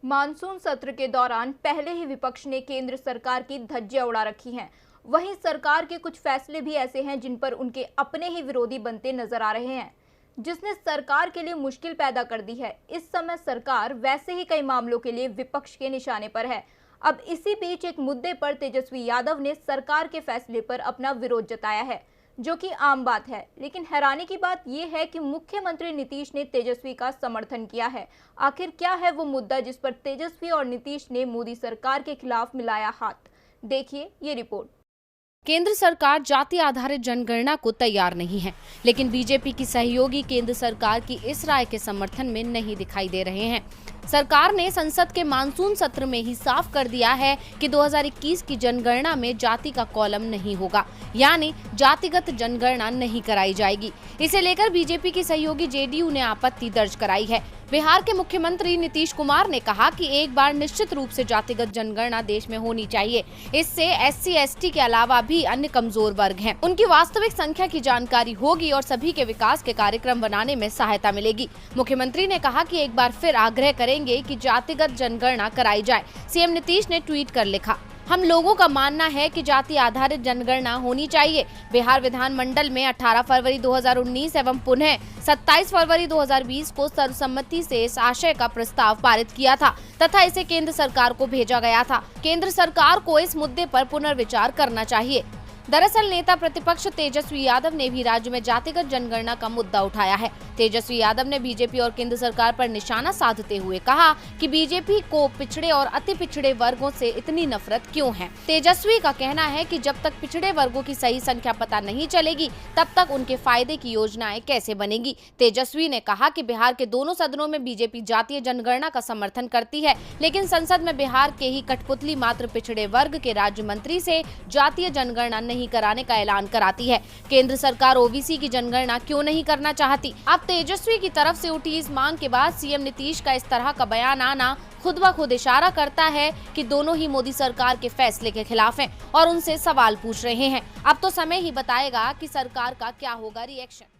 Monsoon सत्र के दौरान पहले ही विपक्ष ने केंद्र सरकार की धज्जियां उड़ा रखी हैं। वहीं सरकार के कुछ फैसले भी ऐसे हैं जिन पर उनके अपने ही विरोधी बनते नजर आ रहे हैं, जिसने सरकार के लिए मुश्किल पैदा कर दी है। इस समय सरकार वैसे ही कई मामलों के लिए विपक्ष के निशाने पर है। अब इसी बीच एक मुद्दे पर तेजस्वी यादव ने सरकार के फैसले पर अपना विरोध जताया है, जो कि आम बात है। लेकिन हैरानी की बात यह है कि मुख्यमंत्री नीतीश ने तेजस्वी का समर्थन किया है। आखिर क्या है वो मुद्दा जिस पर तेजस्वी और नीतीश ने मोदी सरकार के खिलाफ मिलाया हाथ? देखिए ये रिपोर्ट। केंद्र सरकार जाति आधारित जनगणना को तैयार नहीं है, लेकिन बीजेपी की सहयोगी केंद्र सरकार की इस राय के समर्थन में नहीं दिखाई दे रहे हैं। सरकार ने संसद के मानसून सत्र में ही साफ कर दिया है कि 2021 की जनगणना में जाति का कॉलम नहीं होगा, यानी जातिगत जनगणना नहीं कराई जाएगी। इसे लेकर बीजेपी की सहयोगी जेडीयू ने आपत्ति दर्ज कराई है। बिहार के मुख्यमंत्री नीतीश कुमार ने कहा कि एक बार निश्चित रूप से जातिगत जनगणना देश में होनी चाहिए। इससे SC ST के अलावा भी अन्य कमजोर वर्ग हैं, उनकी वास्तविक संख्या की जानकारी होगी और सभी के विकास के कार्यक्रम बनाने में सहायता मिलेगी। मुख्यमंत्री ने कहा कि एक बार फिर आग्रह करेंगे कि जातिगत जनगणना कराई जाए। सीएम नीतीश ने ट्वीट कर लिखा, हम लोगों का मानना है कि जाति आधारित जनगणना होनी चाहिए। बिहार विधानमंडल में 18 फरवरी 2019 एवं पुनः 27 फरवरी 2020 को सर्वसम्मति से इस आशय का प्रस्ताव पारित किया था तथा इसे केंद्र सरकार को भेजा गया था। केंद्र सरकार को इस मुद्दे पर पुनर्विचार करना चाहिए। दरअसल नेता प्रतिपक्ष तेजस्वी यादव ने भी राज्य में जातिगत जनगणना का मुद्दा उठाया है। तेजस्वी यादव ने बीजेपी और केंद्र सरकार पर निशाना साधते हुए कहा कि बीजेपी को पिछड़े और अति पिछड़े वर्गों से इतनी नफरत क्यों है। तेजस्वी का कहना है कि जब तक पिछड़े वर्गों की सही संख्या पता नहीं चलेगी, तब तक उनके फायदे की योजनाएं कैसे बनेगी। तेजस्वी ने कहा कि बिहार के दोनों सदनों में बीजेपी जातीय जनगणना का समर्थन करती है, लेकिन संसद में बिहार के ही कठपुतली मात्र पिछड़े वर्ग के राज्य मंत्री से जातीय जनगणना नहीं कराने का ऐलान कराती है। केंद्र सरकार OBC की जनगणना क्यों नहीं करना चाहती? अब तेजस्वी की तरफ से उठी इस मांग के बाद सीएम नीतीश का इस तरह का बयान आना खुद ब खुद इशारा करता है कि दोनों ही मोदी सरकार के फैसले के खिलाफ हैं और उनसे सवाल पूछ रहे हैं। अब तो समय ही बताएगा कि सरकार का क्या होगा रिएक्शन।